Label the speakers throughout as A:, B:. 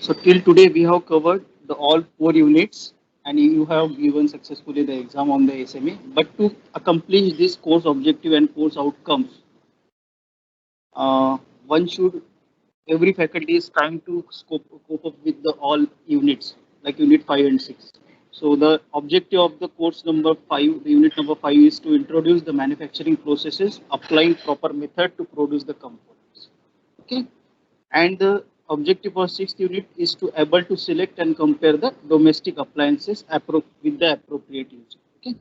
A: So till today we have covered the all four units and you have given successfully the exam on the SME. But to accomplish this course objective and course outcomes, uh, one should every faculty is trying to cope up with the all units like unit 5 and 6. So the objective of the course number 5, the unit number 5 is to introduce the manufacturing processes, applying proper method to produce the components. Okay, and the objective for sixth unit is to able to select and compare the domestic appliances with the appropriate use. Okay,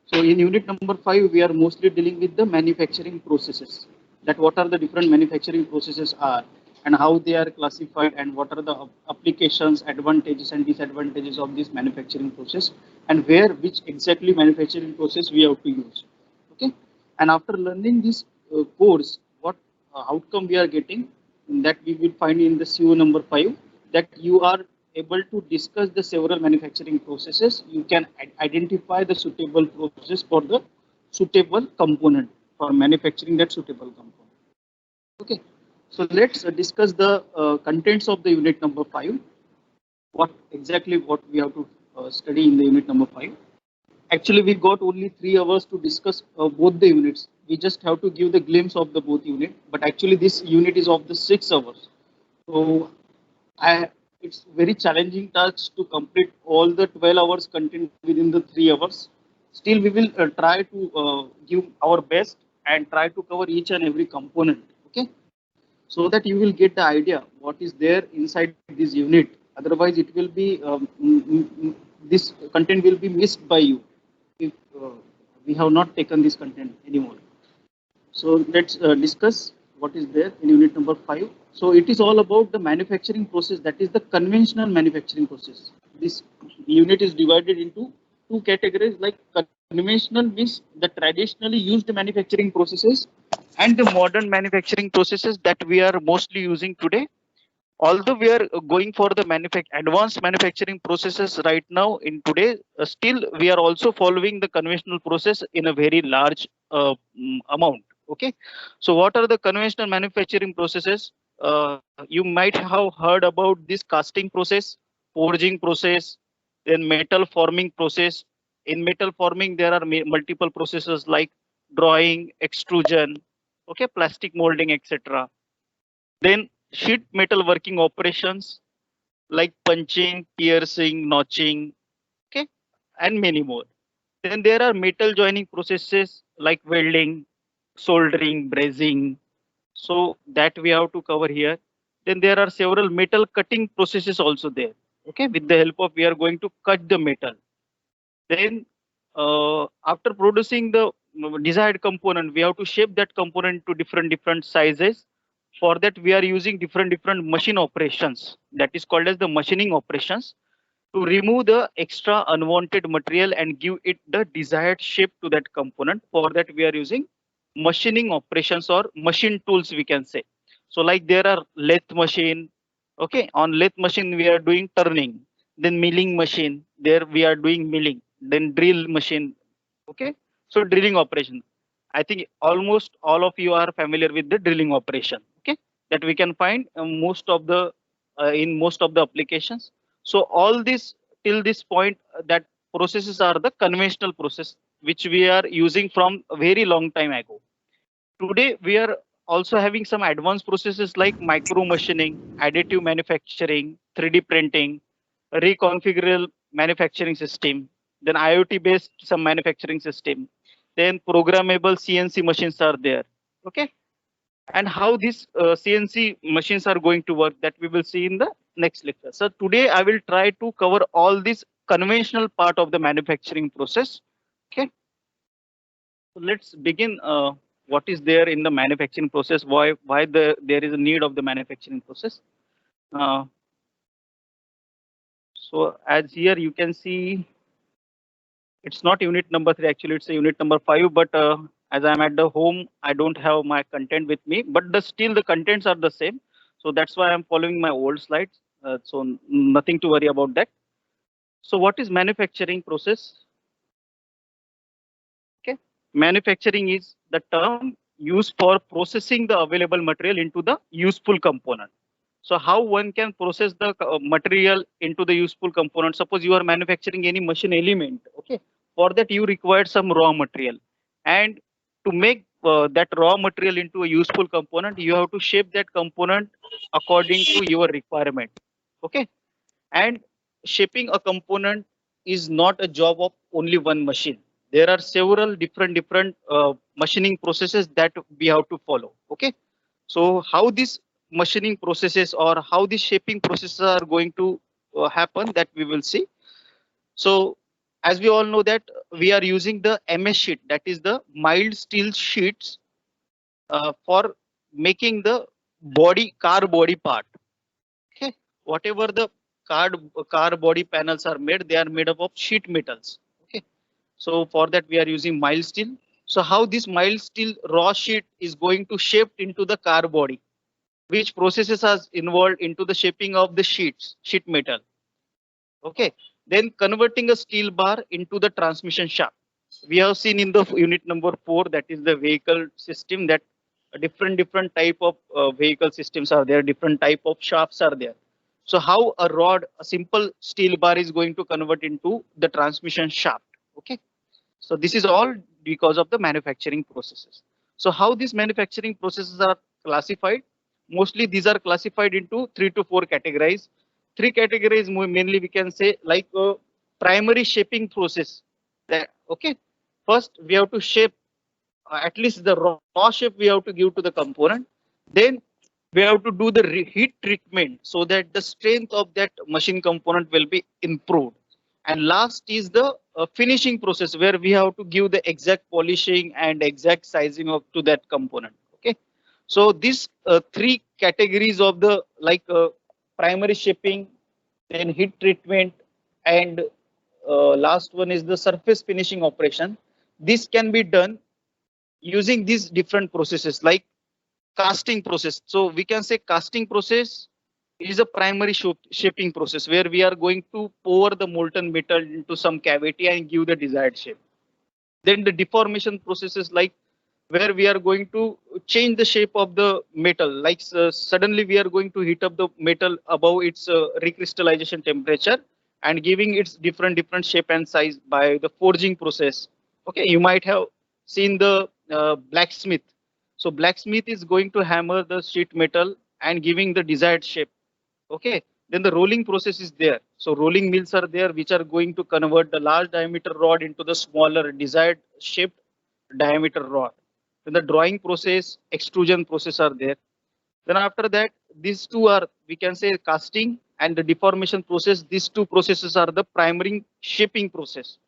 A: so in unit number 5 we are mostly dealing with the manufacturing processes, that what are the different manufacturing processes are and how they are classified and what are the applications, advantages and disadvantages of this manufacturing process and where which exactly manufacturing process we have to use. Okay, and after learning this course, what outcome we are getting, that we will find in the CO number 5, that you are able to discuss the several manufacturing processes. You can identify the suitable process for the suitable component for manufacturing that suitable component. Okay, so let's discuss the contents of the unit number 5. What exactly what we have to study in the unit number 5. Actually, we got only 3 hours to discuss both the units. We just have to give the glimpse of the both unit, but actually this unit is of the 6 hours. So it's very challenging task to complete all the 12 hours content within the 3 hours. Still, we will try to give our best and try to cover each and every component. Okay, so that you will get the idea what is there inside this unit. Otherwise, it will be this content will be missed by you if we have not taken this content anymore. So let's discuss what is there in unit number 5. So it is all about the manufacturing process, that is the conventional manufacturing process. This unit is divided into two categories, like conventional means the traditionally used manufacturing processes and the modern manufacturing processes that we are mostly using today. Although we are going for the advanced manufacturing processes right now in today, still we are also following the conventional process in a very large amount. Okay, so what are the conventional manufacturing processes? You might have heard about this casting process, forging process, then metal forming process. In metal forming there are multiple processes like drawing, extrusion, okay, plastic molding, etc. Then sheet metal working operations like punching, piercing, notching, okay, and many more. Then there are metal joining processes like welding, soldering, brazing. So that we have to cover here. Then there are several metal cutting processes also there. Okay, with the help of we are going to cut the metal. Then after producing the desired component, we have to shape that component to different sizes. For that, we are using different machine operations. That is called as the machining operations to remove the extra unwanted material and give it the desired shape to that component. For that, we are using machining operations or machine tools, we can say. So like there are lathe machine. Okay, on lathe machine we are doing turning. Then milling machine, there we are doing milling. Then drill machine. Okay, so drilling operation. I think almost all of you are familiar with the drilling operation. Okay, that we can find most of the in most of the applications. So all this till this point, that processes are the conventional process which we are using from a very long time ago. Today we are also having some advanced processes like micro machining, additive manufacturing, 3D printing, reconfigurable manufacturing system, then IoT based some manufacturing system, then programmable CNC machines are there. Okay, and how these CNC machines are going to work, that we will see in the next lecture. So today I will try to cover all this conventional part of the manufacturing process. Okay, so let's begin. What is there in the manufacturing process? Why there is a need of the manufacturing process? Uh, so as here you can see, it's not unit number 3. Actually, it's a unit number 5. But as I'm at the home, I don't have my content with me. But still the contents are the same. So that's why I'm following my old slides. So nothing to worry about that. So what is manufacturing process? Okay, manufacturing is the term used for processing the available material into the useful component. So how one can process the material into the useful component? Suppose you are manufacturing any machine element, okay? For that you require some raw material, and to make that raw material into a useful component, you have to shape that component according to your requirement, okay? And shaping a component is not a job of only one machine. There are several different machining processes that we have to follow, okay? So how these machining processes or how these shaping processes are going to happen, that we will see. So as we all know that we are using the MS sheet, that is the mild steel sheets for making the car body part. Okay, whatever the car car body panels are made, they are made up of sheet metals. Okay, so for that we are using mild steel. So how this mild steel raw sheet is going to shape into the car body? Which processes are involved into the shaping of the sheet metal? Okay, then converting a steel bar into the transmission shaft. We have seen in the unit number 4, that is the vehicle system, that different type of vehicle systems are there, different type of shafts are there. So how a simple steel bar is going to convert into the transmission shaft? Okay, so this is all because of the manufacturing processes. So how these manufacturing processes are classified? Mostly these are classified into 3 to 4 categories. 3 categories mainly we can say, like primary shaping process. That, okay, first we have to shape at least the raw shape we have to give to the component. Then we have to do the heat treatment so that the strength of that machine component will be improved. And last is the finishing process, where we have to give the exact polishing and exact sizing of to that component. Okay, so these 3 categories of the, like primary shaping, then heat treatment, and last one is the surface finishing operation. This can be done using these different processes, like casting process. So we can say casting process is a primary shaping process, where we are going to pour the molten metal into some cavity and give the desired shape. Then the deformation process is like where we are going to change the shape of the metal, like suddenly we are going to heat up the metal above its recrystallization temperature and giving its different shape and size by the forging process. Okay, you might have seen the blacksmith. So blacksmith is going to hammer the sheet metal and giving the desired shape. Okay, then the rolling process is there. So rolling mills are there which are going to convert the large diameter rod into the smaller desired shaped diameter rod. Then the drawing process, extrusion process are there. Then after that, these two are, we can say, casting and the deformation process. These two processes are the primary shaping process.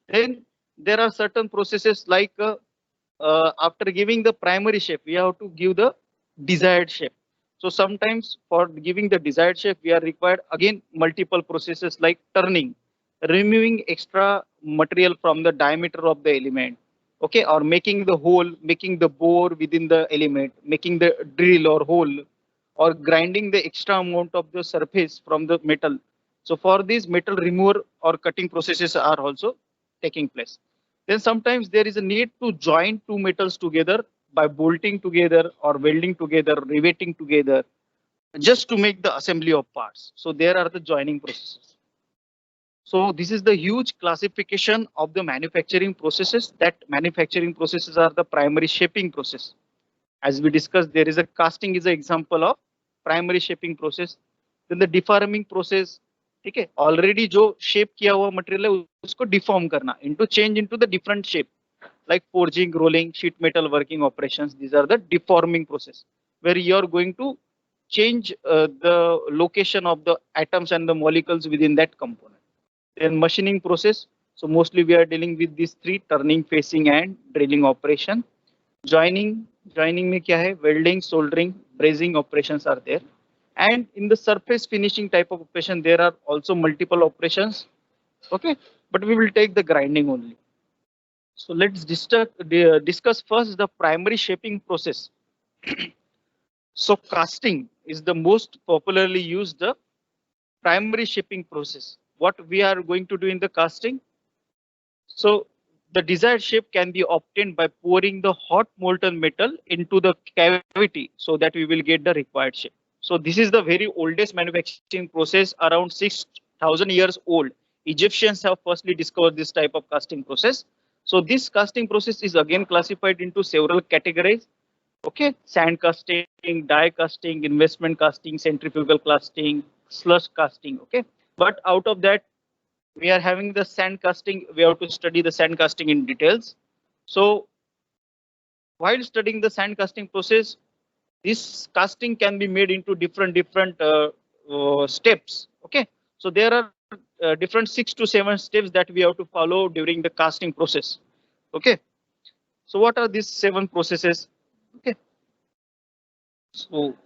A: Then there are certain processes like after giving the primary shape, we have to give the desired shape. So sometimes for giving the desired shape, we are required again multiple processes like turning, removing extra material from the diameter of the element, okay, or making the hole, making the bore within the element, making the drill or hole, or grinding the extra amount of the surface from the metal. So for these metal removal or cutting processes are also taking place. Then sometimes there is a need to join two metals together by bolting together or welding together, riveting together, just to make the assembly of parts. So there are the joining processes. So this is the huge classification of the manufacturing processes. That manufacturing processes are the primary shaping process. As we discussed, there is a casting is an example of primary shaping process. Then the deforming process, ठीक है, already जो shape किया हुआ material है उसको deform करना into change into the different shape, like forging, rolling, sheet metal working operations. These are the deforming process, where you are going to change the location of the atoms and the molecules within that component. Then machining process. So mostly we are dealing with these 3: turning, facing, and drilling operation. Joining में क्या है? Welding, soldering, brazing operations are there. And in the surface finishing type of operation, there are also multiple operations. Okay, but we will take the grinding only. So let's discuss first the primary shaping process. So casting is the most popularly used primary shaping process. What we are going to do in the casting? So the desired shape can be obtained by pouring the hot molten metal into the cavity so that we will get the required shape. So this is the very oldest manufacturing process, around 6,000 years old. Egyptians have firstly discovered this type of casting process. So this casting process is again classified into several categories. Okay, sand casting, die casting, investment casting, centrifugal casting, slush casting. Okay, but out of that, we are having the sand casting. We have to study the sand casting in details. So while studying the sand casting process, this casting can be made into different steps. Okay, so there are different 6 to 7 steps that we have to follow during the casting process. Okay, so what are these 7 processes? Okay, so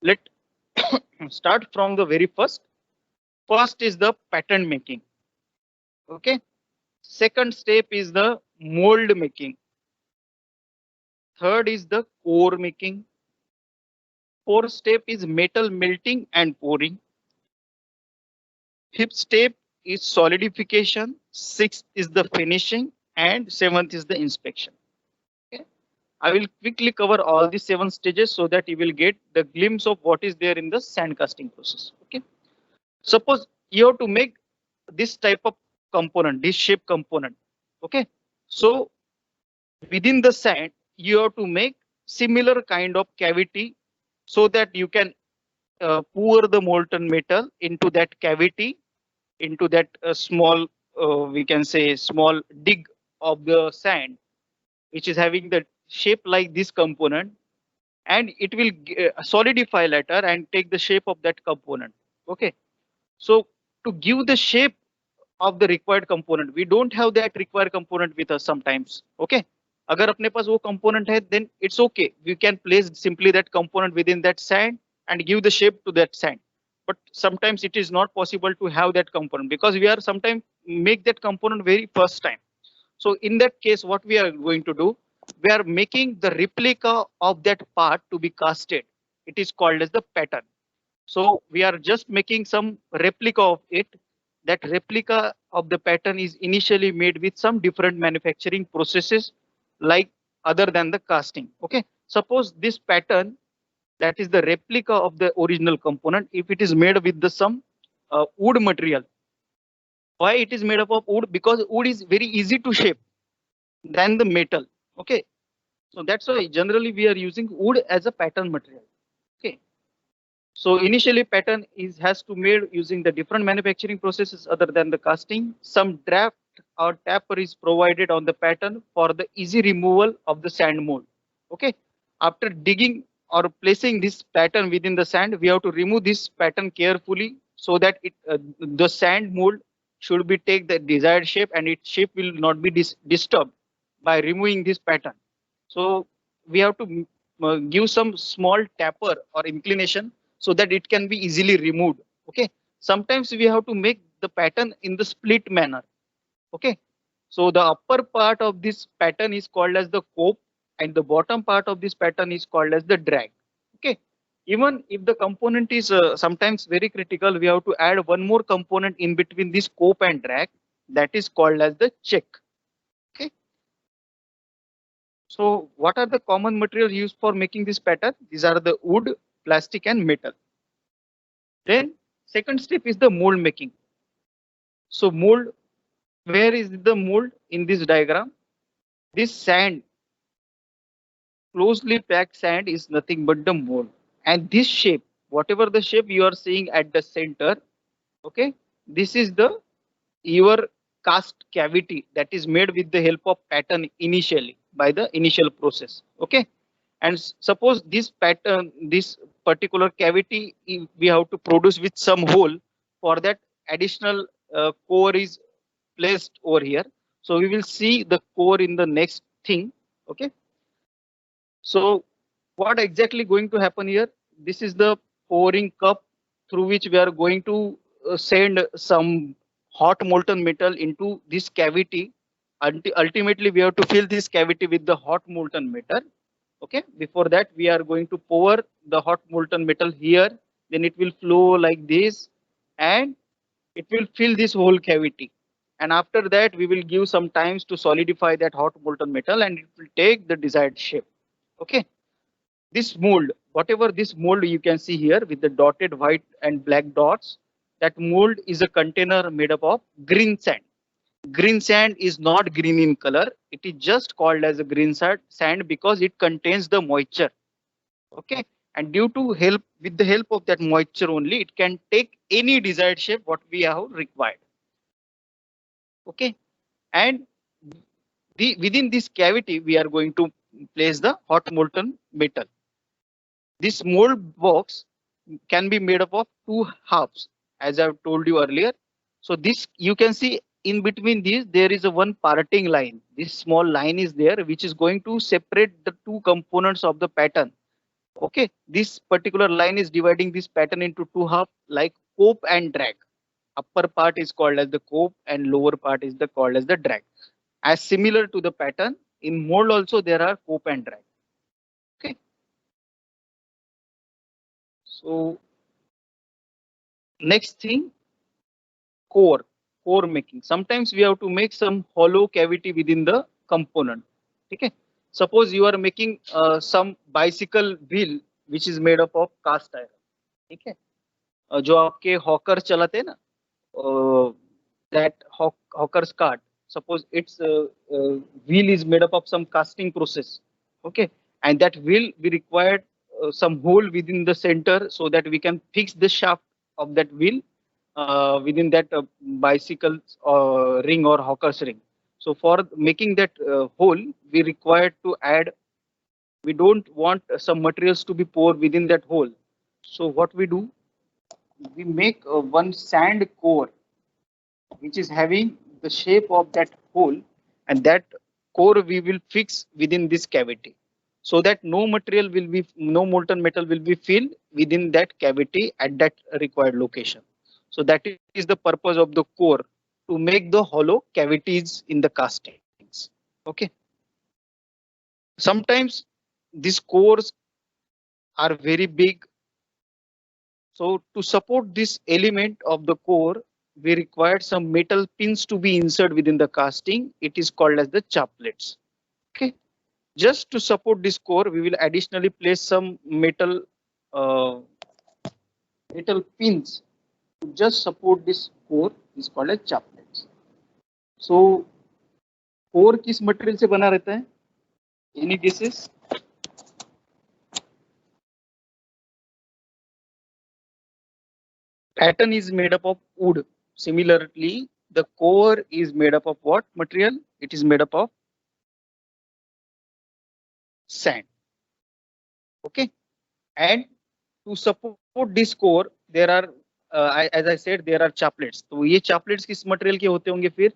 A: let start from the very first. First is the pattern making. Okay, second step is the mold making. Third is the core making. Fourth step is metal melting and pouring. Fifth step is solidification. Sixth is the finishing, and seventh is the inspection. Okay. I will quickly cover all the 7 stages so that you will get the glimpse of what is there in the sand casting process. Okay. Suppose you have to make this type of component, this shape component. Okay. So within the sand, you have to make similar kind of cavity so that you can pour the molten metal into that cavity, into that small, we can say small dig of the sand, which is having the shape like this component, and it will solidify later and take the shape of that component. Okay, so to give the shape of the required component, we don't have that required component with us sometimes. Okay, अगर अपने पास वो component है, then it's okay. We can place simply that component within that sand and give the shape to that sand. But sometimes it is not possible to have that component because we are sometimes make that component very first time. So in that case, what we are going to do, we are making the replica of that part to be casted. It is called as the pattern. So we are just making some replica of it. That replica of the pattern is initially made with some different manufacturing processes like other than the casting. Okay, suppose this pattern, that is the replica of the original component, if it is made with the some wood material. Why it is made up of wood? Because wood is very easy to shape than the metal. Okay, so that's why generally we are using wood as a pattern material. Okay, so initially pattern has to made using the different manufacturing processes other than the casting. Some draft or taper is provided on the pattern for the easy removal of the sand mold. Okay, after digging or placing this pattern within the sand, we have to remove this pattern carefully so that the sand mold should be take the desired shape and its shape will not be disturbed by removing this pattern. So we have to give some small taper or inclination so that it can be easily removed. Okay, sometimes we have to make the pattern in the split manner. Okay, so the upper part of this pattern is called as the cope and the bottom part of this pattern is called as the drag. Okay, even if the component is sometimes very critical, we have to add one more component in between this cope and drag, that is called as the check. Okay, so what are the common materials used for making this pattern? These are the wood, plastic and metal. Then second step is the mold making. So mold, where is the mold in this diagram? This sand, closely packed sand is nothing but the mold. And this shape, whatever the shape you are seeing at the center, okay, this is the your cast cavity that is made with the help of pattern initially by the initial process. Okay, and suppose this pattern, this particular cavity, we have to produce with some hole. For that additional core is placed over here. So we will see the core in the next thing. Okay, so what exactly going to happen here? This is the pouring cup through which we are going to send some hot molten metal into this cavity. Ultimately, we have to fill this cavity with the hot molten metal. Okay, before that we are going to pour the hot molten metal here, then it will flow like this and it will fill this whole cavity, and after that we will give some times to solidify that hot molten metal and it will take the desired shape. Okay, this mold, whatever this mold you can see here with the dotted white and black dots, that mold is a container made up of green sand. Green sand is not green in color. It is just called as a green sand because it contains the moisture. Okay. And due to help with the help of that moisture only, it can take any desired shape what we have required. Okay. And within this cavity, we are going to place the hot molten metal. This mold box can be made up of two halves, as I've told you earlier. So this you can see in between these there is a one parting line. This small line is there which is going to separate the two components of the pattern. Okay, this particular line is dividing this pattern into two halves like cope and drag. Upper part is called as the cope and lower part is the called as the drag. As similar to the pattern in mold also there are cope and drag. Okay, so next thing, core making. Sometimes we have to make some hollow cavity within the component. Okay, suppose you are making some bicycle wheel which is made up of cast iron. ठीक है, जो आपके hawker चलाते हैं ना, that hawker's cart, suppose its wheel is made up of some casting process. Okay, and that wheel we required some hole within the center so that we can fix the shaft of that wheel within that bicycle ring or hawker's ring. So for making that hole, we required to add. We don't want some materials to be poured within that hole. So what we do, we make one sand core which is having the shape of that hole, and that core we will fix within this cavity so that no molten metal will be filled within that cavity at that required location. So that is the purpose of the core, to make the hollow cavities in the castings. Okay. Sometimes these cores are very big. So to support this element of the core, we required some metal pins to be inserted within the casting. It is called as the chaplets. Okay. Just to support this core, we will additionally place some metal pins to just support this core. Is called as chaplets. So core किस material से बना रहता है? Any guesses? Pattern is made up of wood. Similarly, the core is made up of what material? It is made up of sand. Okay, and to support this core, there are, as I said, there are chaplets. तो ये chaplets किस material के होते होंगे फिर?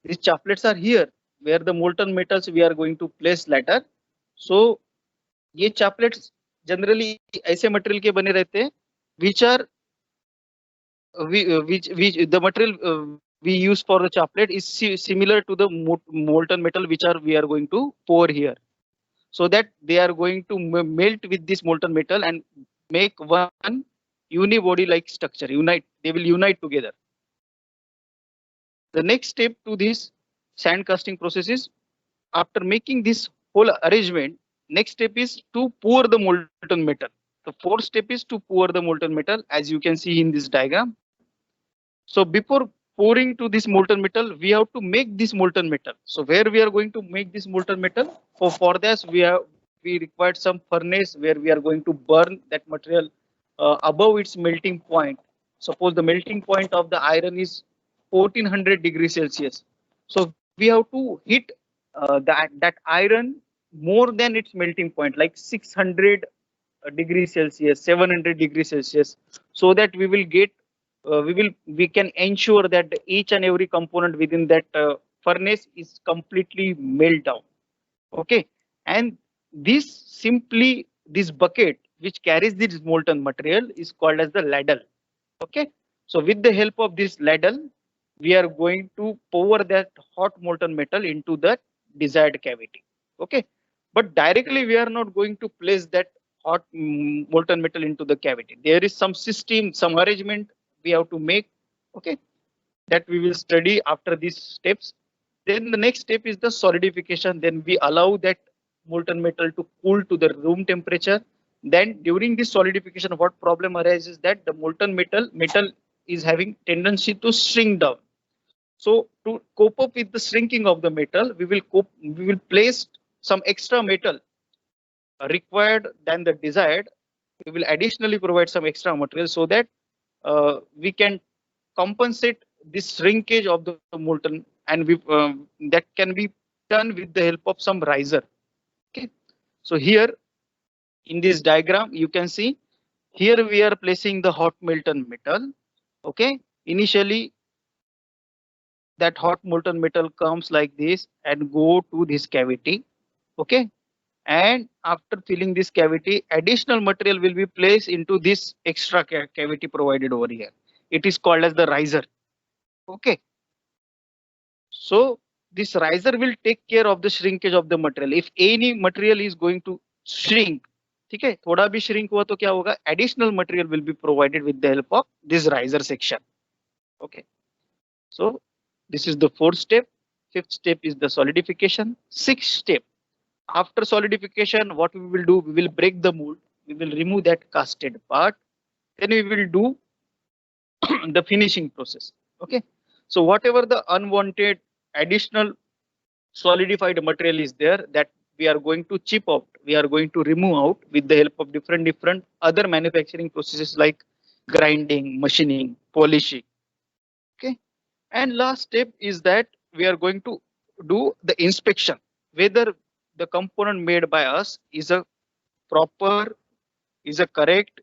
A: These chaplets are here where the molten metals we are going to place later. So ये chaplets generally ऐसे material के बने रहते हैं which are which the material we use for the chaplet is similar to the molten metal which we are going to pour here, so that they are going to melt with this molten metal and make one unibody like structure. They will unite together. The next step to this sand casting process is, after making this whole arrangement, next step is to pour the molten metal. The fourth step is to pour the molten metal, as you can see in this diagram. So before pouring to this molten metal, we have to make this molten metal. So where we are going to make this molten metal? For this, we required some furnace where we are going to burn that material above its melting point. Suppose the melting point of the iron is 1400 degrees Celsius. So we have to hit that iron more than its melting point, like 600 degrees Celsius, 700 degrees Celsius, so that we will get we can ensure that each and every component within that furnace is completely melt down. Okay, and this bucket which carries this molten material is called as the ladle. Okay, so with the help of this ladle, we are going to pour that hot molten metal into the desired cavity. Okay, but directly we are not going to place that hot molten metal into the cavity. There is some system, some arrangement we have to make. Okay, that we will study after these steps. Then the next step is the solidification. Then we allow that molten metal to cool to the room temperature. Then during this solidification, what problem arises that the molten metal is having tendency to shrink down. So to cope up with the shrinking of the metal, we will place some extra metal required than the desired. We will additionally provide some extra material so that we can compensate this shrinkage of the molten, and that can be done with the help of some riser. Okay, so here in this diagram you can see here we are placing the hot molten metal. Okay, initially that hot molten metal comes like this and go to this cavity. Okay, and after filling this cavity, additional material will be placed into this extra cavity provided over here. It is called as the riser. Okay, so this riser will take care of the shrinkage of the material. If any material is going to shrink, ठीक है, थोड़ा भी shrink हुआ तो क्या होगा? Additional material will be provided with the help of this riser section. Okay, so this is the fourth step. Fifth step is the solidification. Sixth step, after solidification, what we will do? We will break the mold. We will remove that casted part. Then we will do the finishing process. Okay, so whatever the unwanted additional solidified material is there that we are going to chip out, we are going to remove out with the help of different other manufacturing processes like grinding, machining, polishing. Okay, and last step is that we are going to do the inspection whether the component made by us is a proper, is a correct,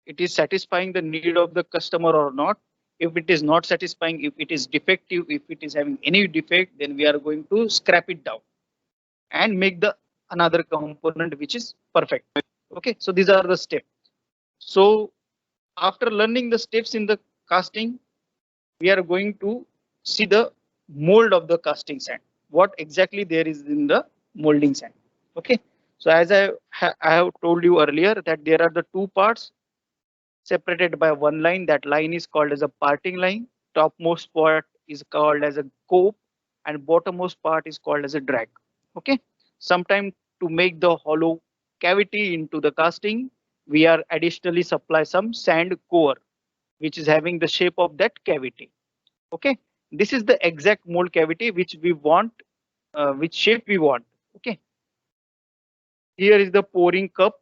A: it is satisfying the need of the customer or not. If it is not satisfying, if it is defective, if it is having any defect, then we are going to scrap it down and make the another component which is perfect. Okay, so these are the steps. So after learning the steps in the casting, we are going to see the mold of the casting sand. What exactly there is in the molding sand. Okay, so as I have told you earlier that there are the two parts separated by one line. That line is called as a parting line. Topmost part is called as a cope, and bottommost part is called as a drag. Okay, sometimes to make the hollow cavity into the casting, we are additionally supply some sand core, which is having the shape of that cavity. Okay, this is the exact mold cavity which we want, which shape we want. Okay, here is the pouring cup.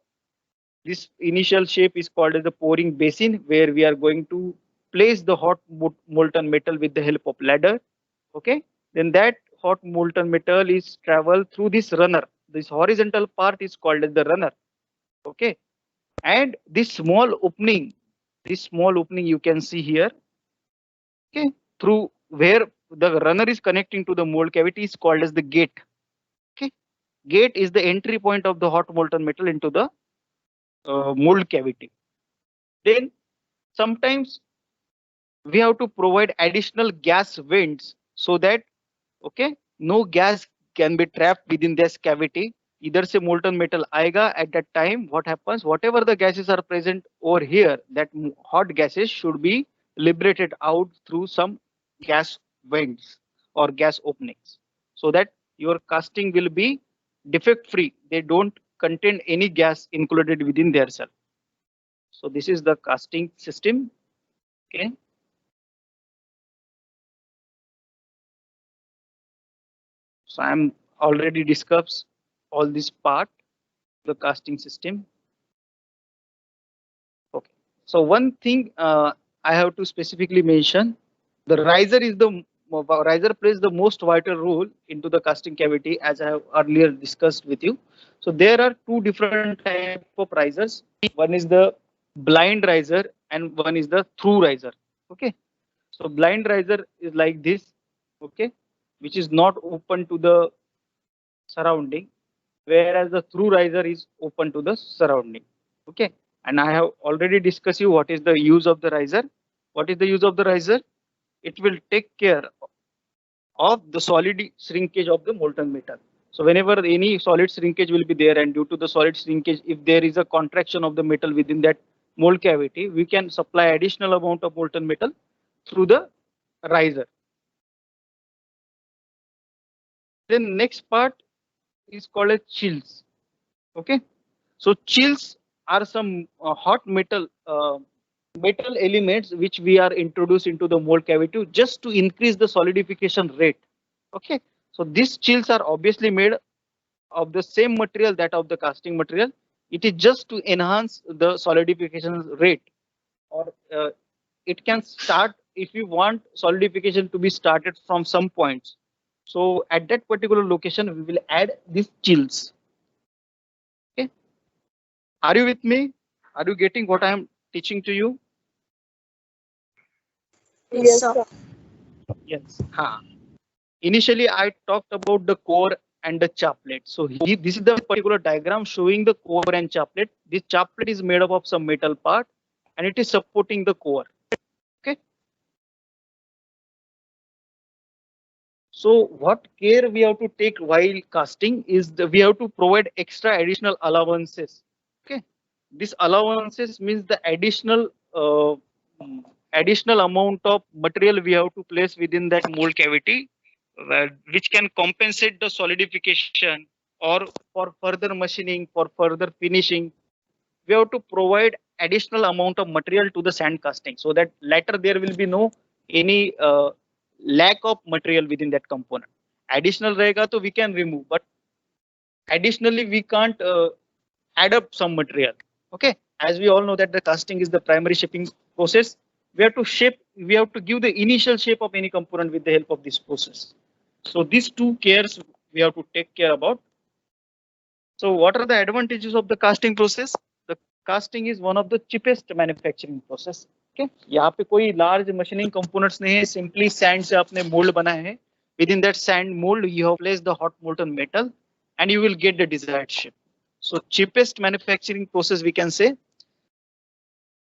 A: This initial shape is called as the pouring basin, where we are going to place the hot molten metal with the help of ladder. Okay, then that hot molten metal is travel through this runner. This horizontal part is called as the runner. Okay, and this small opening you can see here. Okay, through where the runner is connecting to the mold cavity is called as the gate. Okay, gate is the entry point of the hot molten metal into the mold cavity. Then sometimes we have to provide additional gas vents so that, okay, no gas can be trapped within this cavity. Either say molten metal aega at that time, what happens, whatever the gases are present over here, that hot gases should be liberated out through some gas vents or gas openings, so that your casting will be defect free. They don't contain any gas included within their cell. So this is the casting system. Okay, so I'm already discussed all this part, the casting system. Okay, so one thing I have to specifically mention, the riser plays the most vital role into the casting cavity, as I have earlier discussed with you. So there are two different type of risers. One is the blind riser and one is the through riser. Okay, so blind riser is like this. Okay, which is not open to the surrounding, whereas the through riser is open to the surrounding. Okay, and I have already discussed you what is the use of the riser. What is the use of the riser? It will take care of the solid shrinkage of the molten metal. So whenever any solid shrinkage will be there, and due to the solid shrinkage, if there is a contraction of the metal within that mold cavity, we can supply additional amount of molten metal through the riser. Then next part is called as chills. Okay, so chills are some hot metal elements which we are introduced into the mold cavity just to increase the solidification rate. Okay, so these chills are obviously made of the same material that of the casting material. It is just to enhance the solidification rate, or it can start if you want solidification to be started from some points. So at that particular location, we will add these chills. Okay, are you with me? Are you getting what I am teaching to you?
B: Yes, sir.
A: Yes. Ha. Initially, I talked about the core and the chaplet. So this is the particular diagram showing the core and chaplet. This chaplet is made up of some metal part, and it is supporting the core. Okay. So what care we have to take while casting is we have to provide extra additional allowances. Okay. This allowances means the additional amount of material we have to place within that mold cavity, which can compensate the solidification, or for further machining, for further finishing, we have to provide additional amount of material to the sand casting, so that later there will be no any lack of material within that component. Additional रहेगा तो we can remove, but additionally we can't add up some material. Okay, as we all know that the casting is the primary shaping process. We have to shape, we have to give the initial shape of any component with the help of this process. So these two cares we have to take care about. So what are the advantages of the casting process? The casting is one of the cheapest manufacturing process. Okay, यहाँ पे कोई large machining components नहीं है, simply sand से आपने mold बनाया है. Within that sand mold, you have placed the hot molten metal, and you will get the desired shape. So cheapest manufacturing process we can say,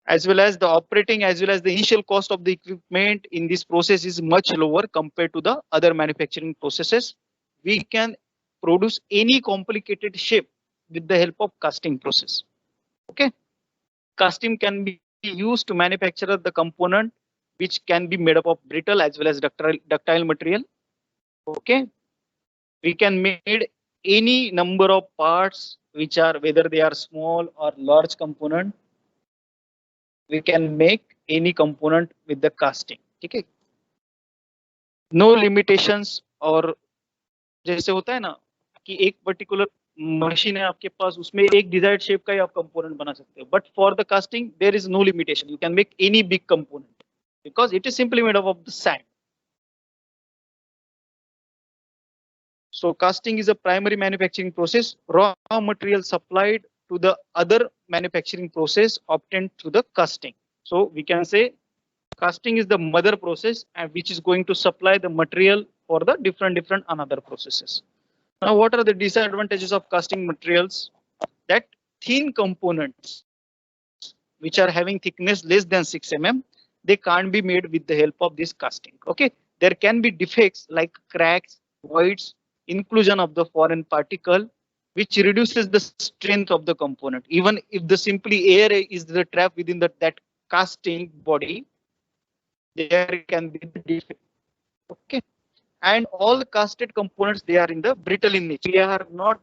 A: as well as the operating as well as the initial cost of the equipment in this process is much lower compared to the other manufacturing processes. We can produce any complicated shape with the help of casting process. Okay, casting can be used to manufacture the component which can be made up of brittle as well as ductile material. Okay, we can made any number of parts which are, whether they are small or large component, we can make any component with the casting. ठीक है, no limitations, और जैसे होता है ना कि एक particular machine है आपके पास, उसमें एक डिजायर्ड शेप का ही आप कंपोनेंट बना सकते हो, but for the casting there is no limitation, you can make any big component because it is simply made up of the sand. So casting is a primary manufacturing process. Raw material supplied to the other manufacturing process obtained through the casting. So we can say casting is the mother process, and which is going to supply the material for the different another processes. Now, what are the disadvantages of casting materials? That thin components which are having thickness less than 6 mm, they can't be made with the help of this casting. Okay, there can be defects like cracks, voids, inclusion of the foreign particle, which reduces the strength of the component. Even if the simply air is the trap within that casting body, there can be the defect. Okay, and all casted components, they are in the brittle in nature. We are not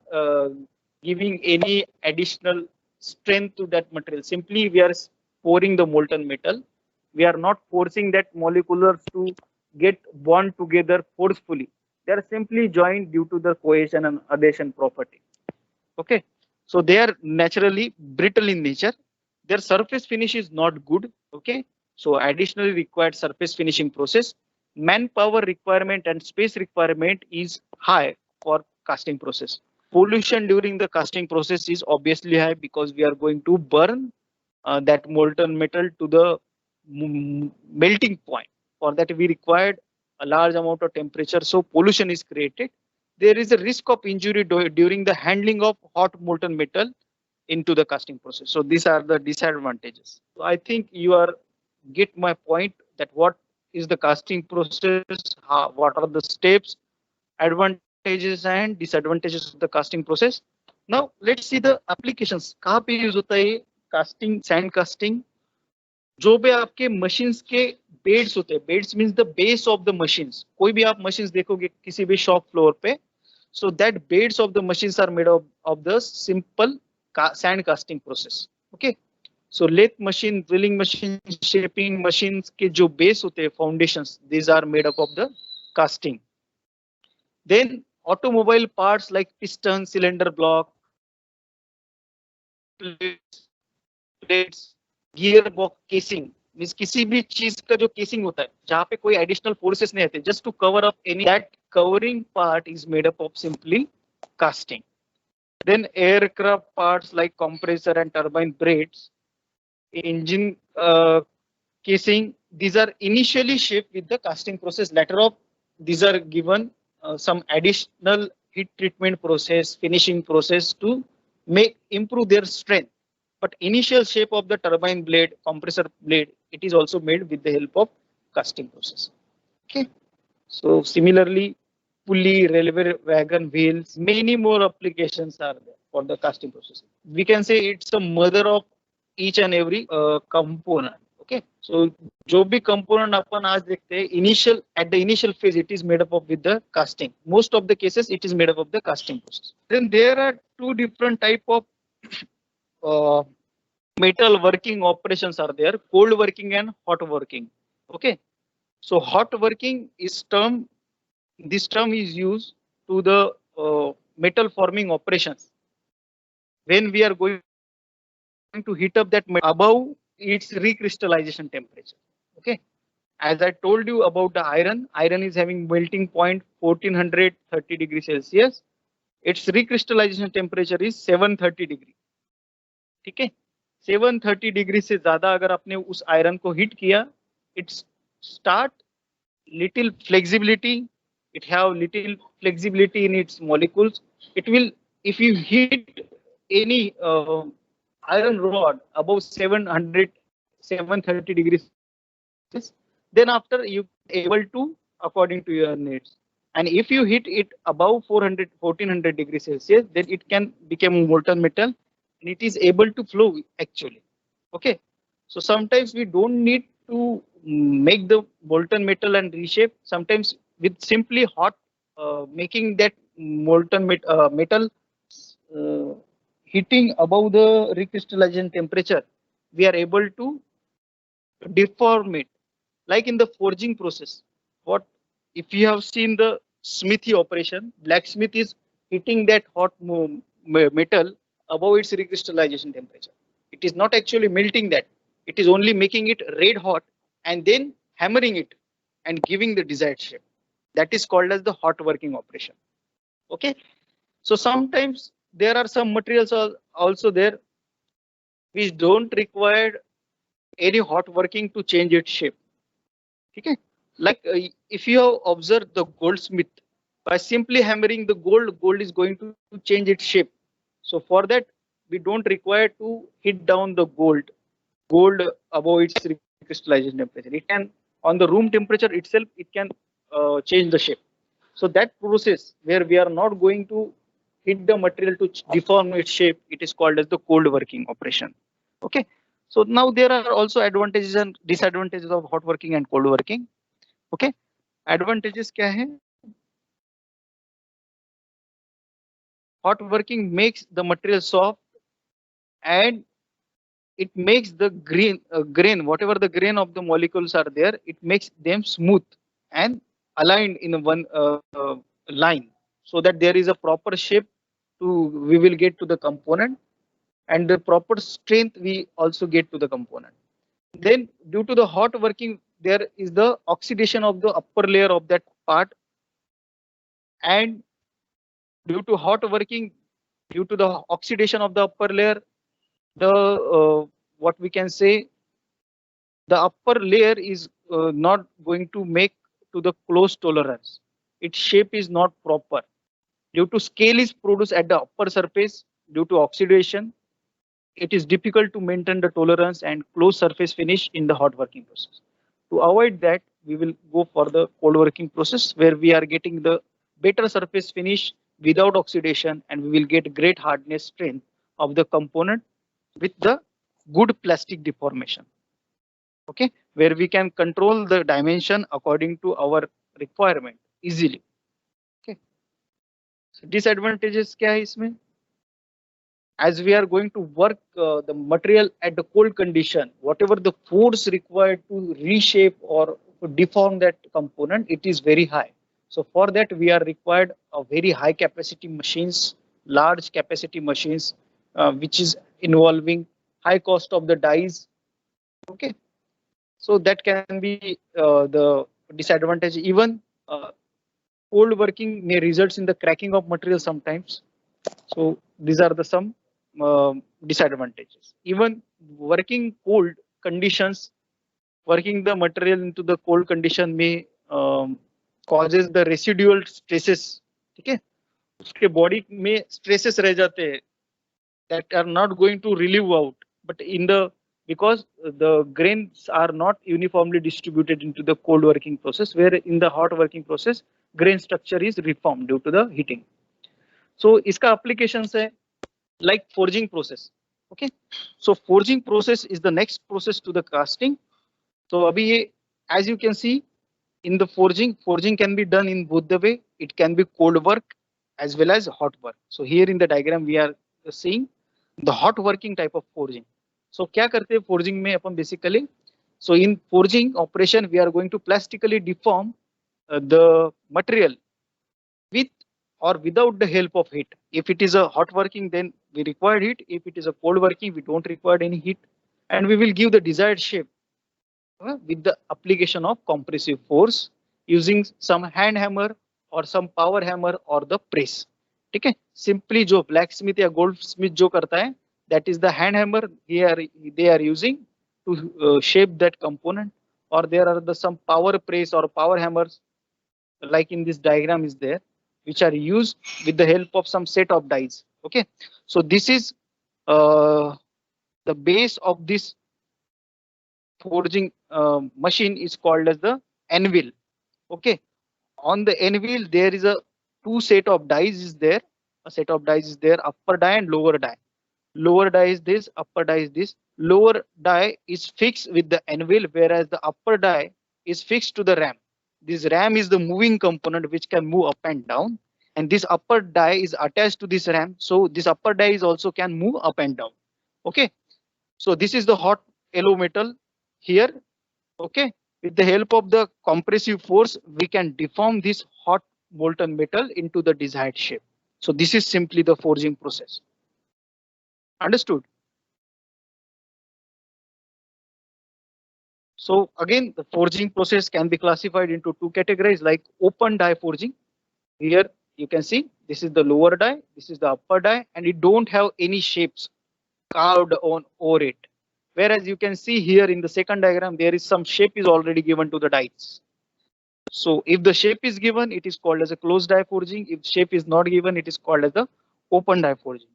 A: giving any additional strength to that material. Simply we are pouring the molten metal. We are not forcing that molecules to get bond together forcefully. They are simply joined due to the cohesion and adhesion property. Okay, so they are naturally brittle in nature. Their surface finish is not good. Okay, so additionally required surface finishing process. Manpower requirement and space requirement is high for casting process. Pollution during the casting process is obviously high because we are going to burn that molten metal to the melting point. For that we required a large amount of temperature, so pollution is created. There is a risk of injury during the handling of hot molten metal into the casting process. So these are the disadvantages. So I think you are get my point, that what is the casting process, what are the steps, advantages and disadvantages of the casting process. Now let's see the applications. कहाँ पे use होता है casting, sand casting? जो भी आपके machines के beds होते हैं, beds means the base of the machines. कोई भी आप मशीन्स देखोगे किसी भी शॉप फ्लोर पे, so that beds of the machines are made of the simple sand casting process. Okay, so lathe machine, drilling machine, shaping machine के जो base होते हैं, foundations, these are made up of the casting. Then automobile parts like piston, cylinder block, plates, gear box casing, means किसी भी चीज का जो casing होता है जहां पे कोई एडिशनल फोर्सेस नहीं आते, just to cover up any, that covering part is made up of simply casting. Then aircraft parts like compressor and turbine blades, engine casing, these are initially shaped with the casting process. Later on, these are given some additional heat treatment process, finishing process to make improve their strength. But initial shape of the turbine blade, compressor blade, it is also made with the help of casting process. Okay. So similarly, pulley, railway wagon wheels, many more applications are there for the casting process. We can say it's a mother of each and every component. Okay, so जो भी component अपन आज देखते हैं, initial at the initial phase it is made up of with the casting. Most of the cases it is made up of the casting process. Then there are two different type of uh, metal working operations are there: cold working and hot working. Okay, so hot working is term. This term is used to the metal forming operations when we are going to heat up that metal above its recrystallization temperature. Okay, as I told you about the iron, iron is having melting point 1430 degrees Celsius. Its recrystallization temperature is 730 degree. ठीक है, 730 degree से ज्यादा अगर आपने उस iron को hit किया, it's start little flexibility, it have little flexibility in its molecules. It will, if you hit any iron rod above 700 730 degrees, then after you able to according to your needs. And if you hit it above 400 1400 degrees Celsius, then it can become molten metal and it is able to flow actually. Okay, so sometimes we don't need to make the molten metal and reshape. Sometimes with simply hot making that metal uh, heating above the recrystallization temperature, we are able to deform it. Like in the forging process, what if you have seen the smithy operation, blacksmith is heating that hot metal above its recrystallization temperature. It is not actually melting that, it is only making it red hot and then hammering it and giving the desired shape. That is called as the hot working operation. Okay, so sometimes there are some materials also there which don't require any hot working to change its shape. Okay, like if you have observed the goldsmith, by simply hammering the gold, gold is going to change its shape. So for that, we don't require to hit down the gold above its crystallization temperature. It can, on the room temperature itself, it can change the shape. So that process where we are not going to hit the material to deform its shape, it is called as the cold working operation. Okay, so now there are also advantages and disadvantages of hot working and cold working. Okay, advantages क्या है? Hot working makes the material soft and it makes the grain, whatever the grain of the molecules are there, it makes them smooth and aligned in one line, so that there is a proper shape to we will get to the component, and the proper strength we also get to the component. Then due to the hot working, there is the oxidation of the upper layer of that part, and due to hot working, due to the oxidation of the upper layer, the what we can say, the upper layer is not going to make to the close tolerance. Its shape is not proper. Due to scale is produced at the upper surface, due to oxidation, it is difficult to maintain the tolerance and close surface finish in the hot working process. To avoid that, we will go for the cold working process where we are getting the better surface finish without oxidation, and we will get great hardness strength of the component with the good plastic deformation. Okay, where we can control the dimension according to our requirement easily. Okay, so disadvantages क्या है इसमें? as we are going to work the material at the cold condition, whatever the force required to reshape or to deform that component, it is very high. So for that, we are required a very high capacity machines, large capacity machines, which is involving high cost of the dies. Okay, so that can be the disadvantage. Even cold working may result in the cracking of material sometimes. So these are the some disadvantages. Even working cold conditions, working the material into the cold condition may causes the residual stresses. Okay, उसके body में stresses रह जाते हैं that are not going to relieve out, but in the because the grains are not uniformly distributed into the cold working process, where in the hot working process grain structure is reformed due to the heating. So इसका applications है like forging process. Okay, so forging process is the next process to the casting. So abhi ye, as you can see in the forging can be done in both the way. It can be cold work as well as hot work. So here in the diagram we are seeing the hot working type of forging. So क्या करते हैं forging में अपन basically, so in forging operation we are going to plastically deform the material with or without the help of heat. If it is a hot working, then we require heat. If it is a cold working, we don't require any heat, and we will give the desired shape with the application of compressive force using some hand hammer or some power hammer or the press. ठीक है, simply जो blacksmith या goldsmith जो करता है, that is the hand hammer here they are using to shape that component, or there are the some power press or power hammers like in this diagram is there, which are used with the help of some set of dies. Okay, so this is the base of this forging machine is called as the anvil. Okay, on the anvil there is a two set of dies is there. A set of dies is there, upper die and lower die. Lower die is this, upper die is this. Lower die is fixed with the anvil, whereas the upper die is fixed to the ram. This ram is the moving component which can move up and down, and this upper die is attached to this ram, so this upper die is also can move up and down. Okay, so this is the hot yellow metal here. Okay, with the help of the compressive force we can deform this hot molten metal into the desired shape. So this is simply the forging process. Understood? So again, the forging process can be classified into two categories, like open die forging. Here you can see this is the lower die, this is the upper die, and it don't have any shapes carved on over it. Whereas you can see here in the second diagram, there is some shape is already given to the dies. So if the shape is given, it is called as a closed die forging. If shape is not given, it is called as the open die forging.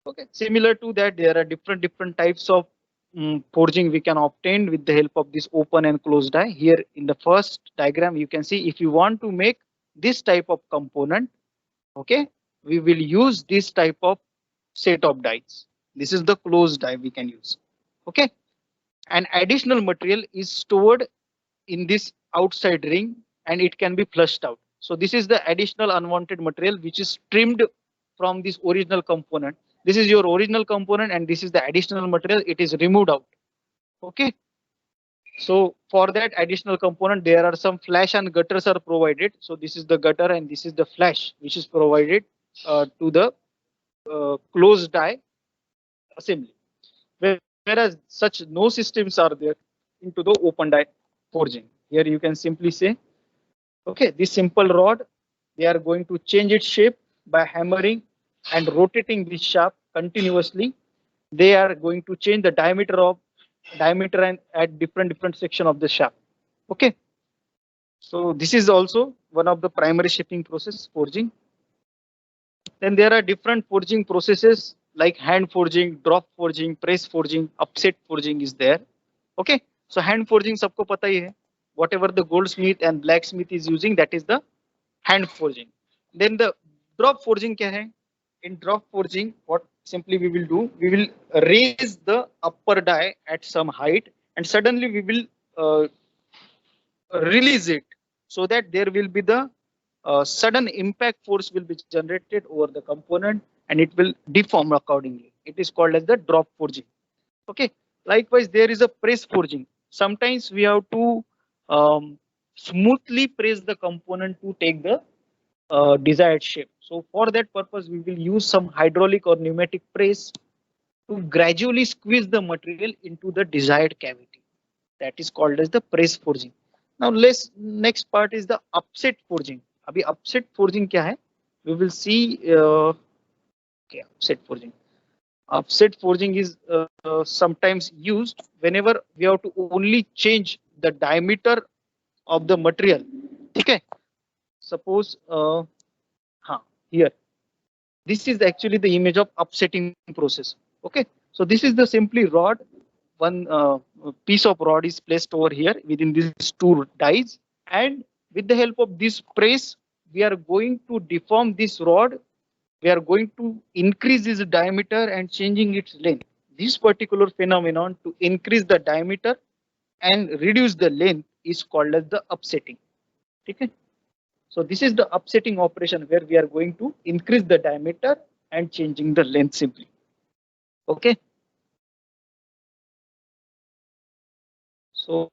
A: Okay, similar to that, there are different types of forging we can obtain with the help of this open and closed die. Here in the first diagram, you can see if you want to make this type of component, okay, we will use this type of set of dies. This is the closed die we can use. Okay, an additional material is stored in this outside ring and it can be flushed out. So this is the additional unwanted material which is trimmed from this original component. This is your original component and this is the additional material, it is removed out. Okay, so for that additional component there are some flash and gutters are provided. So this is the gutter and this is the flash which is provided to the closed die assembly, whereas such no systems are there into the open die forging. Here you can simply say, okay, this simple rod, they are going to change its shape by hammering and rotating this shaft continuously. They are going to change the diameter and at different section of the shaft. Okay, so this is also one of the primary shaping process forging. Then there are different forging processes like hand forging, drop forging, press forging, upset forging is there. Okay, so hand forging sabko pata hi hai. Whatever the goldsmith and blacksmith is using, that is the hand forging. Then the drop forging kya hai? In drop forging, what simply we will do, we will raise the upper die at some height and suddenly we will release it so that there will be the sudden impact force will be generated over the component and it will deform accordingly. It is called as the drop forging. Okay. Likewise, there is a press forging. Sometimes we have to smoothly press the component to take the desired shape. So for that purpose, we will use some hydraulic or pneumatic press to gradually squeeze the material into the desired cavity. That is called as the press forging. Now let's next part is the upset forging. अभी upset forging क्या है? We will see. Okay, upset forging. Upset forging is sometimes used whenever we have to only change the diameter of the material. Okay. Suppose here this is actually the image of upsetting process. Okay, so this is the simply rod. One piece of rod is placed over here within these two dies, and with the help of this press, we are going to deform this rod. We are going to increase its diameter and changing its length. This particular phenomenon to increase the diameter and reduce the length is called as the upsetting. Okay. So this is the upsetting operation where we are going to increase the diameter and changing the length simply. Okay. So,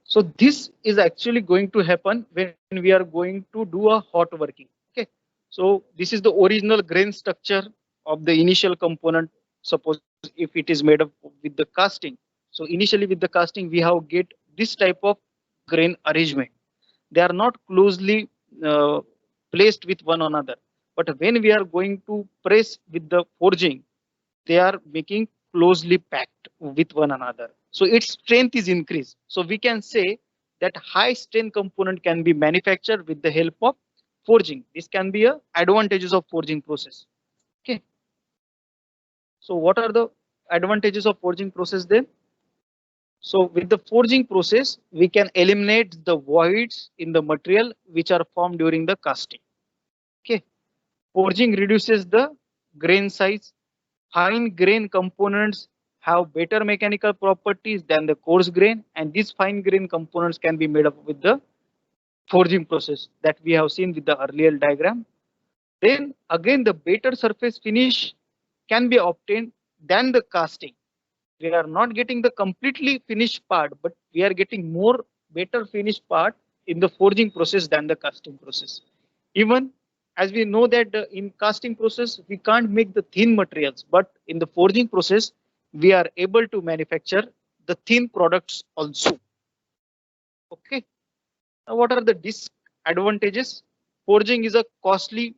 A: so this is actually going to happen when we are going to do a hot working. Okay. So this is the original grain structure of the initial component. Suppose if it is made up with the casting. So initially with the casting, we have get this type of grain arrangement. They are not closely placed with one another. But when we are going to press with the forging, they are making closely packed with one another. So its strength is increased. So we can say that high strength component can be manufactured with the help of forging. This can be a advantages of forging process. Okay. So what are the advantages of forging process then? So with the forging process, we can eliminate the voids in the material which are formed during the casting. Okay. Forging reduces the grain size. Fine grain components have better mechanical properties than the coarse grain, and these fine grain components can be made up with the forging process that we have seen with the earlier diagram. Then again, the better surface finish can be obtained than the casting. We are not getting the completely finished part, but we are getting more better finished part in the forging process than the casting process. Even as we know that in casting process, we can't make the thin materials, but in the forging process, we are able to manufacture the thin products also. Okay. Now, what are the disadvantages? Forging is a costly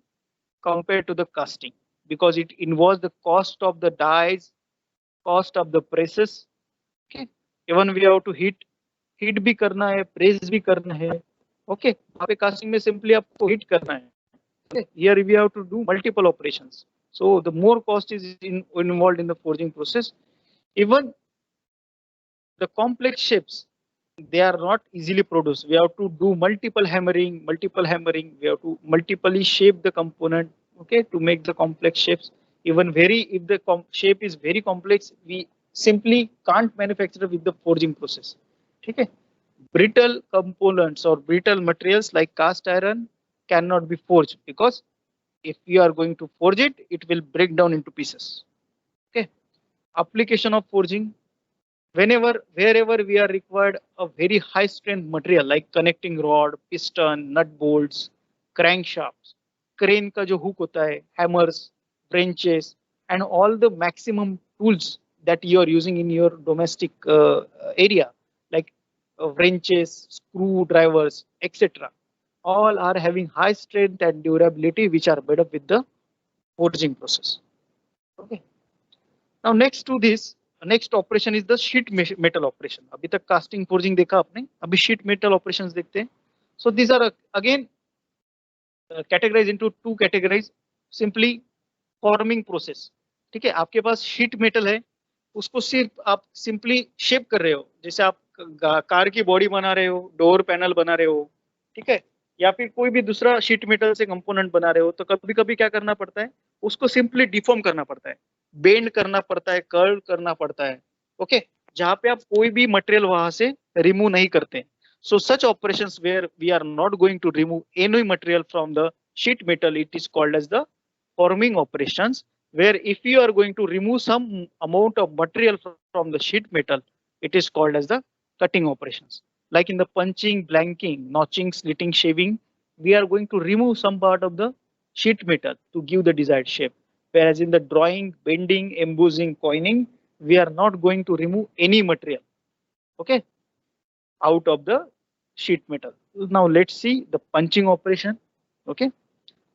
A: compared to the casting because it involves the cost of the dies, cost of the presses. Okay. Even we have to heat भी करना है, press भी करना है. Okay. वहाँ पे casting में simply आपको heat करना है. Okay. Here we have to do multiple operations. So the more cost is involved in the forging process. Even the complex shapes, they are not easily produced. We have to do multiple hammering. We have to multiply shape the component, okay, to make the complex shapes. Even if the shape is very complex, we simply can't manufacture with the forging process. Okay. Brittle components or brittle materials like cast iron cannot be forged because if you are going to forge it, it will break down into pieces. Okay. Application of forging. Wherever we are required a very high strength material like connecting rod, piston, nut bolts, crankshafts, crane का जो hook होता है, hammers, wrenches, and all the maximum tools that you are using in your domestic area like wrenches, screwdrivers, etc. All are having high strength and durability which are made up with the forging process. Okay. Now next to this, next operation is the sheet metal operation. अभी तक casting forging देखा आपने, अभी sheet metal operations देखते हैं. So these are again categorized into two categories. Simply forming process. ठीक है, आपके पास sheet metal है, उसको सिर्फ आप सिंपली शेप कर रहे हो, जैसे आप कार की बॉडी बना रहे हो, डोर पैनल बना रहे हो, ठीक है, या फिर कोई भी दूसरा शीट मेटल से कंपोनेंट बना रहे हो, तो कभी कभी क्या करना पड़ता है, उसको सिंपली डिफॉर्म करना पड़ता है, बेंड करना पड़ता है, कर्व करना पड़ता है. ओके, जहां पे आप कोई भी मटेरियल वहां से रिमूव नहीं करते. So such operations where we are not going to remove any material from the sheet metal, it is called as the forming operations. Where if you are going to remove some amount of material from the sheet metal, it is called as the cutting operations. Like in the punching, blanking, notching, slitting, shaving, we are going to remove some part of the sheet metal to give the desired shape. Whereas in the drawing, bending, embossing, coining, we are not going to remove any material. Okay, out of the sheet metal. Now let's see the punching operation. Okay,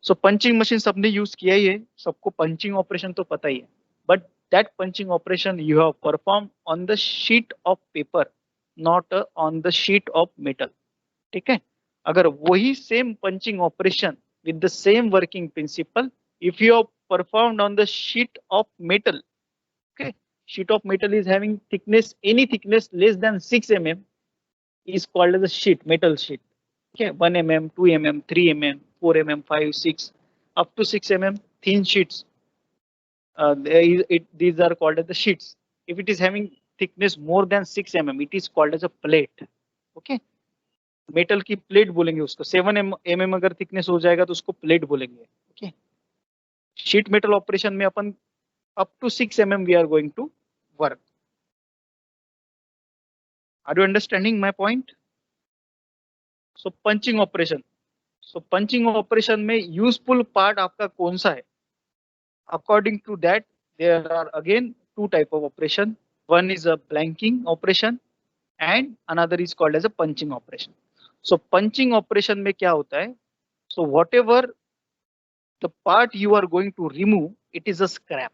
A: so punching machine सबने use किया ही है, सबको punching operation तो पता ही है. But that punching operation you have performed on the sheet of paper, not on the sheet of metal. ठीक है, अगर वही same punching operation with the same working principle, if you have performed on the sheet of metal, okay, sheet of metal is having thickness, any thickness less than 6 mm is called as a sheet, metal sheet. Okay, 1 mm, 2 mm, 3 mm, 4 mm, 5, 6, up to 6 mm thin sheets. These are called as the sheets. If it is having thickness more than 6 mm, it is called as a plate. Okay, metal की plate बोलेंगे उसको. 7 mm अगर thickness हो जाएगा तो उसको plate बोलेंगे. Okay, sheet metal operation में अपन up to 6 mm we are going to work. Are you understanding my point? So punching operation. So punching operation में useful part आपका कौन सा है? According to that, there are again two type of operation. One is a blanking operation and another is called as a punching operation. So punching operation में क्या होता है? So whatever the part you are going to remove, it is a scrap.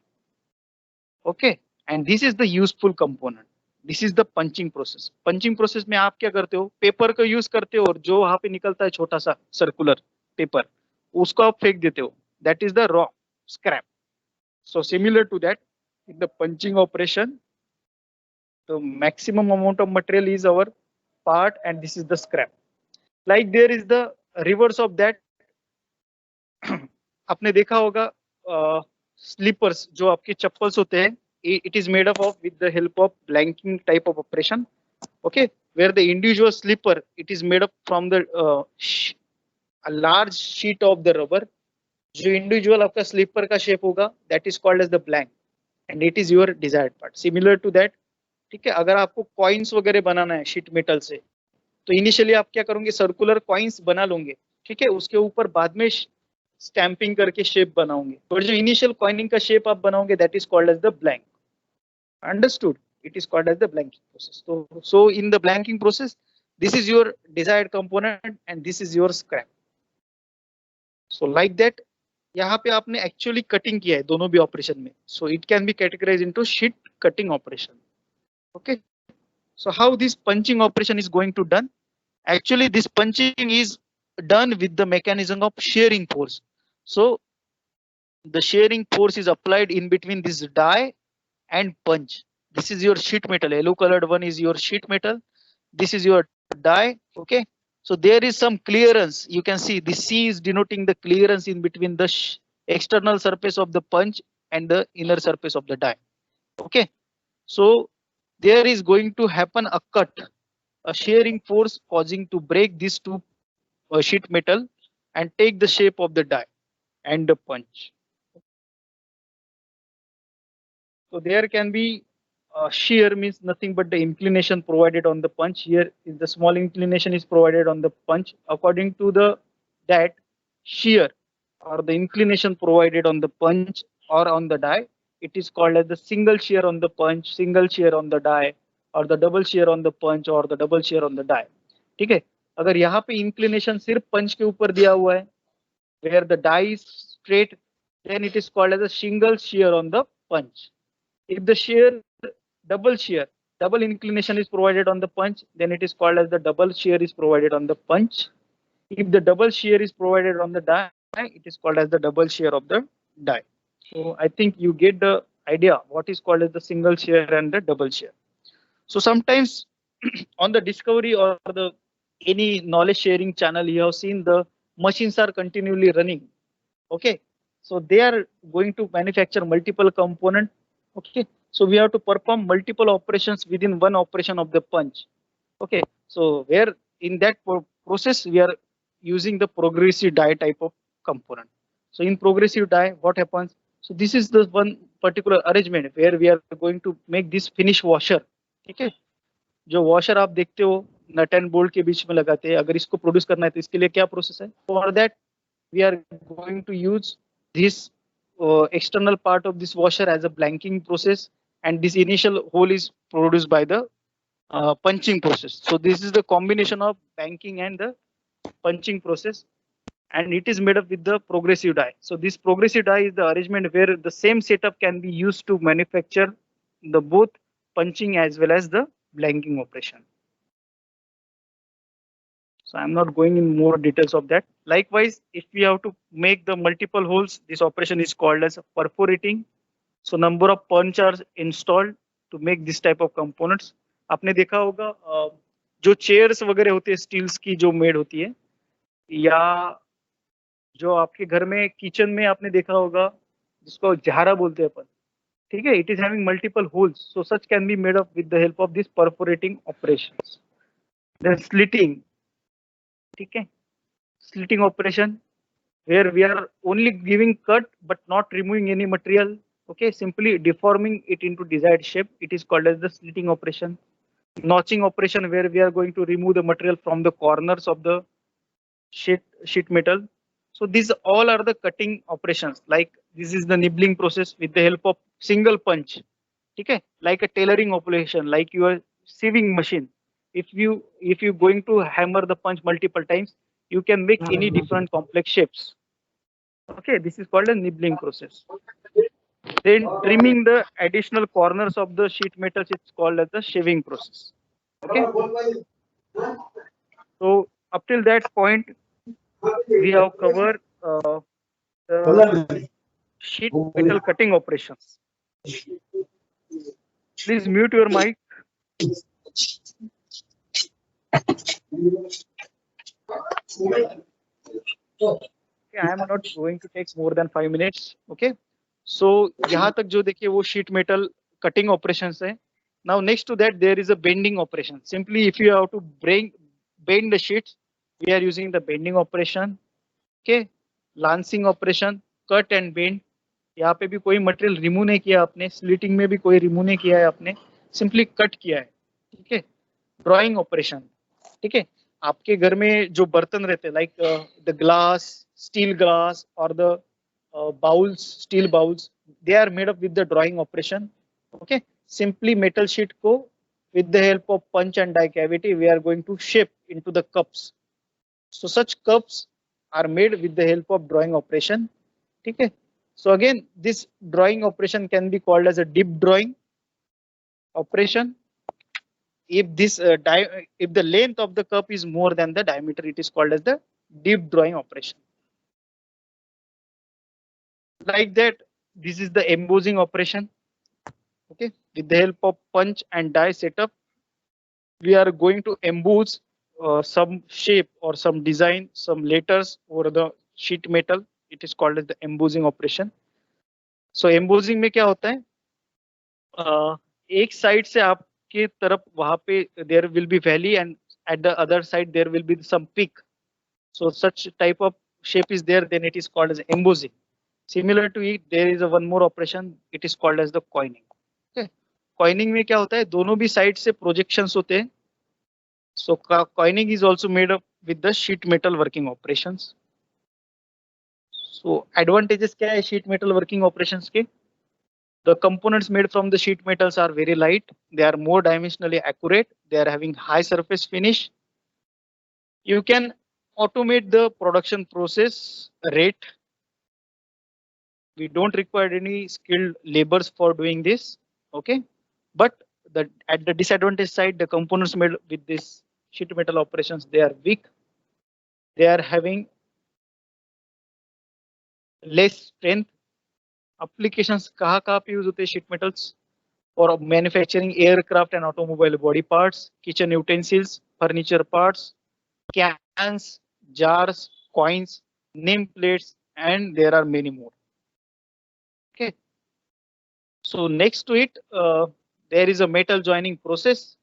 A: Okay, and this is the useful component. This is the punching process. Punching process में आप क्या करते हो? Paper का यूज करते हो और जो वहां पे निकलता है छोटा सा सर्कुलर पेपर, उसको आप फेंक देते हो. That is the raw scrap. So similar to that, in the punching operation, the maximum amount of material is our part and this is the scrap. Like there is the reverse of that. आपने देखा होगा slippers जो आपके चप्पल्स होते हैं, it is made up of with the help of blanking type of operation. Okay, where the individual slipper, it is made up from the a large sheet of the rubber. जो individual आपका sleeper का shape होगा, that is called as the blank and it is your desired part. Similar to that, ठीक है, अगर आपको coins वगैरह बनाना है शीट मेटल से, तो इनिशियली आप क्या करोगे? सर्कुलर कॉइन्स बना लोगे. ठीक है, उसके ऊपर बाद में स्टैंपिंग करके शेप बनाओगे. और जो इनिशियल कॉइनिंग का शेप आप बनाओगे, that is called as the blank. Understood? It is called as the blanking process. so in the blanking process, this is your desired component and this is your scrap. So like that, यहाँ पे आपने actually cutting किया है दोनों भी operation में. So it can be categorise into sheet cutting operation. Okay, so how this punching operation is going to done? Actually this punching is done with the mechanism of shearing force. So the shearing force is applied in between this die and punch. This is your sheet metal, yellow colored one is your sheet metal, this is your die. Okay, so there is some clearance. You can see the C is denoting the clearance in between the external surface of the punch and the inner surface of the die. Okay, so there is going to happen a cut, a shearing force causing to break these two sheet metal and take the shape of the die and the punch. So there can be shear means nothing but the inclination provided on the punch. Here is the small inclination is provided on the punch. According to the that shear or the inclination provided on the punch or on the die, it is called as the single shear on the punch, single shear on the die, or the double shear on the punch or the double shear on the die. ठीक है, अगर यहाँ पे inclination सिर्फ punch के ऊपर दिया हुआ है, where the die is straight, then it is called as a single shear on the punch. If the shear double inclination is provided on the punch, then it is called as the double shear is provided on the punch. If the double shear is provided on the die, it is called as the double shear of the die. So I think you get the idea what is called as the single shear and the double shear. So sometimes on the Discovery or the any knowledge sharing channel, you have seen the machines are continually running. Okay, so they are going to manufacture multiple component. Okay, so we have to perform multiple operations within one operation of the punch. Okay, so where in that process, we are using the progressive die type of component. So in progressive die, what happens? So this is the one particular arrangement where we are going to make this finish washer. ठीक है, जो washer आप देखते हो nut and bolt के बीच में लगाते हैं, अगर इसको प्रोड्यूस करना है तो इसके लिए क्या प्रोसेस है? For that we are going to use this external part of this washer as a blanking process, and this initial hole is produced by the punching process. So this is the combination of banking and the punching process, and it is made up with the progressive die. So this progressive die is the arrangement where the same setup can be used to manufacture the both punching as well as the blanking operation. So I'm not going in more details of that. Likewise, if we have to make the multiple holes, this operation is called as perforating. So number of punch are installed to make this type of components. आपने देखा होगा जो chairs वगैरह होती है steels की जो made होती है, या जो आपके घर में किचन में आपने देखा होगा जिसको झारा बोलते हैं अपन, ठीक है, it is having multiple holes. So such can be made up with the help of this perforating operations. Then slitting, ठीक है, slitting operation where we are only giving cut but not removing any material, okay, simply deforming it into desired shape. It is called as the slitting operation. Notching operation where we are going to remove the material from the corners of the sheet metal. So these all are the cutting operations. Like this is the nibbling process with the help of single punch, okay, like a tailoring operation, like your sieving machine. If you going to hammer the punch multiple times, you can make any different complex shapes. Okay, this is called a nibbling process. Then trimming the additional corners of the sheet metals, it's called as the shaving process. Okay. So up till that point, we have covered the sheet metal cutting operations. Please mute your mic. Okay, I am not going to take more than 5 minutes. Okay, so यहाँ तक जो देखिए वो sheet metal cutting operations है. Now next to that there is a bending operation. Simply if you have to bend the sheets, we are using the bending operation. Okay, lancing operation, cut and bend. यहाँ पे भी कोई material remove नहीं किया आपने, slitting में भी कोई रिमूव नहीं किया है आपने, सिंपली कट किया है. ठीक है, ड्रॉइंग ऑपरेशन. ठीक है, आपके घर में जो बर्तन रहते हैं like the glass, steel glass और the bowls, steel bowls, they are made up with the drawing operation. Okay, simply metal sheet को with the help of punch and die cavity we are going to shape into the cups. So such cups are made with the help of drawing operation. ठीक है, so again this drawing operation can be called as a dip drawing operation. If this if the length of the cup is more than the diameter, it is called as the dip drawing operation. Like that, this is the embossing operation. Okay, with the help of punch and die setup, we are going to emboss some shape or some design, some letters over the sheet metal. It is called as the embossing operation. So embossing में क्या होता है, एक side से आपके तरफ वहां पे there will be valley and at the other side there will be some peak. So such type of shape is there, then it is called as embossing. Similar to it, there is a one more operation. It is called as the coining. Okay, coining में क्या होता है, दोनों भी side से projections होते हैं. So coining is also made up with the sheet metal working operations. So advantages क्या है sheet metal working operations के? The components made from the sheet metals are very light. They are more dimensionally accurate. They are having high surface finish. You can automate the production process rate. We don't require any skilled laborers for doing this. Okay, but at the disadvantage side, the components made with this sheet metal operations, they are weak. They are having less strength. Applications कहाँ पे use होते हैं sheet metals? For manufacturing aircraft and automobile body parts, kitchen utensils, furniture parts, cans, jars, coins, nameplates, and there are many more. Okay. So next to it, there is a metal joining process.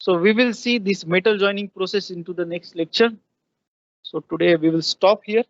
A: So we will see this metal joining process into the next lecture. So today we will stop here.